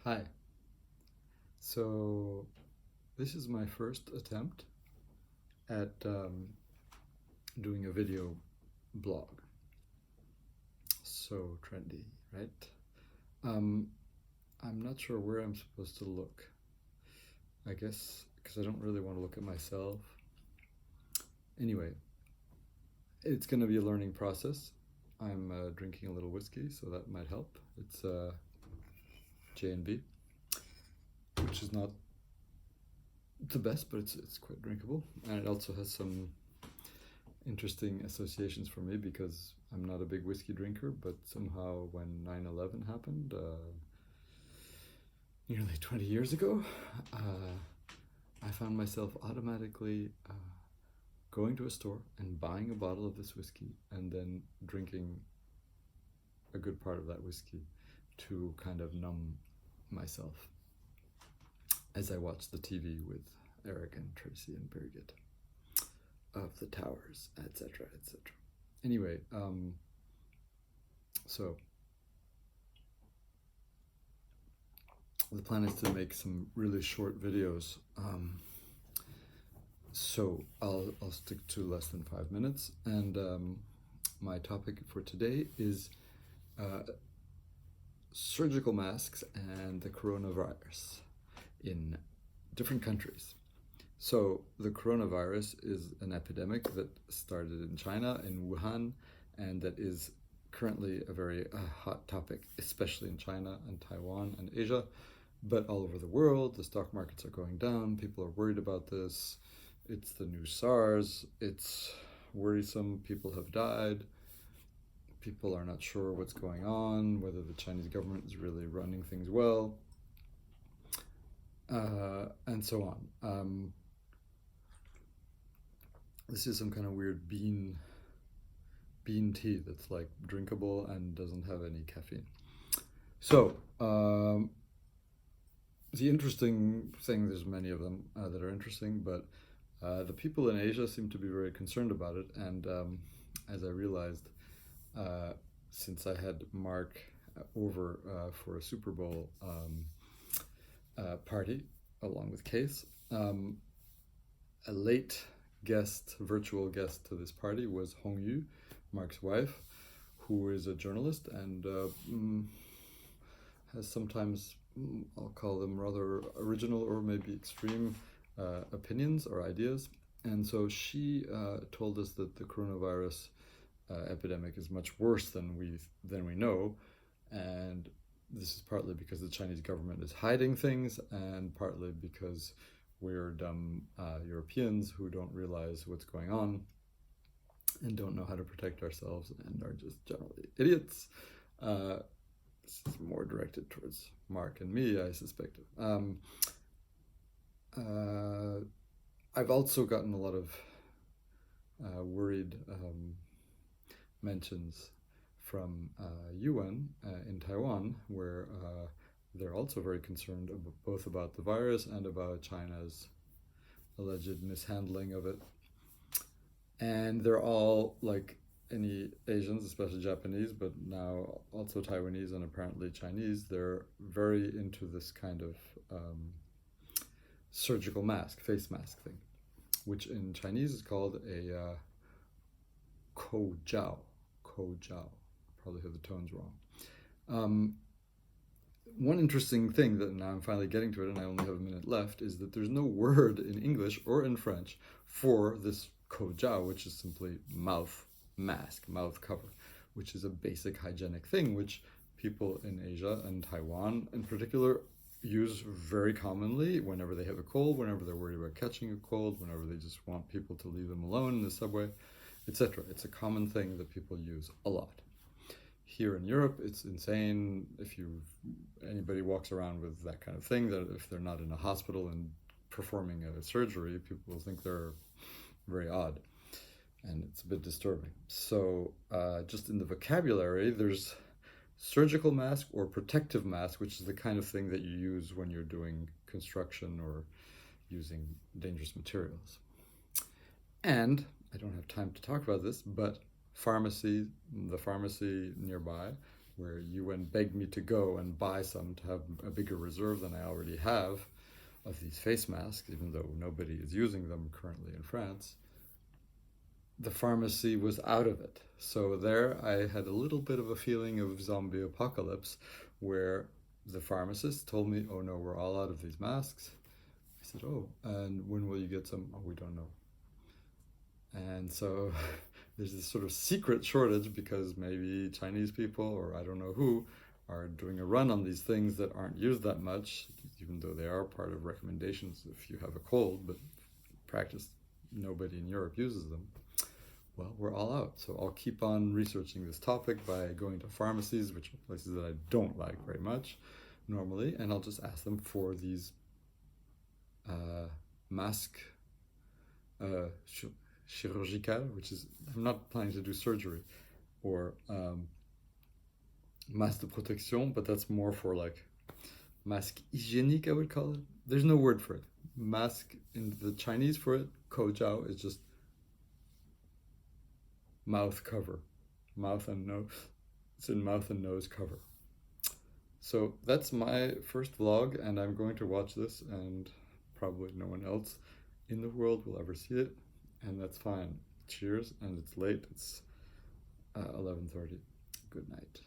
Hi. So this is my first attempt at doing a video blog. So trendy, right? Um, I'm not sure where I'm supposed to look. I guess because I don't really want to look at myself. Anyway, it's going to be a learning process. I'm drinking a little whiskey, so that might help. It's J&B, which is not the best, but it's quite drinkable, and it also has some interesting associations for me because I'm not a big whiskey drinker, but somehow when 9/11 happened, nearly 20 years ago, I found myself automatically going to a store and buying a bottle of this whiskey and then drinking a good part of that whiskey to kind of numb myself as I watched the TV with Eric and Tracy and Birgit of the Towers, etc., etc. Anyway, so the plan is to make some really short videos. So I'll stick to less than 5 minutes. And my topic for today is surgical masks and the coronavirus in different countries. So the coronavirus is an epidemic that started in China, in Wuhan, and that is currently a very hot topic, especially in China and Taiwan and Asia, but all over the world. The stock markets are going down. People are worried about this. It's the new SARS. It's worrisome. People have died. People are not sure what's going on, whether the Chinese government is really running things well, and so on. This is some kind of weird bean tea that's like drinkable and doesn't have any caffeine. So the interesting thing, there's many of them that are interesting, but the people in Asia seem to be very concerned about it. And as I realized, since I had Mark over for a Super Bowl party along with Case, a late virtual guest to this party was Hong Yu, Mark's wife, who is a journalist and has sometimes, I'll call them rather original or maybe extreme opinions or ideas. And so she told us that the coronavirus epidemic is much worse than we know, and this is partly because the Chinese government is hiding things, and partly because we're dumb Europeans who don't realize what's going on and don't know how to protect ourselves and are just generally idiots. This is more directed towards Mark and me, I suspect. I've also gotten a lot of worried mentions from Yuan in Taiwan, where they're also very concerned both about the virus and about China's alleged mishandling of it. And they're all, like any Asians, especially Japanese, but now also Taiwanese and apparently Chinese, they're very into this kind of surgical mask, face mask thing, which in Chinese is called a kou jiao. Probably have the tones wrong. One interesting thing that now I'm finally getting to it, and I only have a minute left, is that there's no word in English or in French for this kou jiao, which is simply mouth mask, mouth cover, which is a basic hygienic thing which people in Asia and Taiwan in particular use very commonly whenever they have a cold, whenever they're worried about catching a cold, whenever they just want people to leave them alone in the subway, etc. It's a common thing that people use a lot. Here in Europe, it's insane if anybody walks around with that kind of thing, that if they're not in a hospital and performing a surgery, people will think they're very odd, and it's a bit disturbing. So just in the vocabulary, there's surgical mask or protective mask, which is the kind of thing that you use when you're doing construction or using dangerous materials. And I don't have time to talk about this, but the pharmacy nearby where you and begged me to go and buy some to have a bigger reserve than I already have of these face masks, even though nobody is using them currently in France, the pharmacy was out of it. So there I had a little bit of a feeling of zombie apocalypse, where the pharmacist told me, oh no, we're all out of these masks. I said, oh, and when will you get some? Oh, we don't know. And so there's this sort of secret shortage because maybe Chinese people, or I don't know who, are doing a run on these things that aren't used that much, even though they are part of recommendations if you have a cold, but in practice, nobody in Europe uses them. Well, we're all out. So I'll keep on researching this topic by going to pharmacies, which are places that I don't like very much normally, and I'll just ask them for these masks chirurgical, which is, I'm not planning to do surgery, or masque de protection, but that's more for like masque hygiénique, I would call it. There's no word for it. Mask in the Chinese for it, Kojiao, is just mouth cover, mouth and nose. It's in mouth and nose cover. So that's my first vlog, and I'm going to watch this, and probably no one else in the world will ever see it, and that's fine. Cheers, and it's late. It's 11:30. Good night.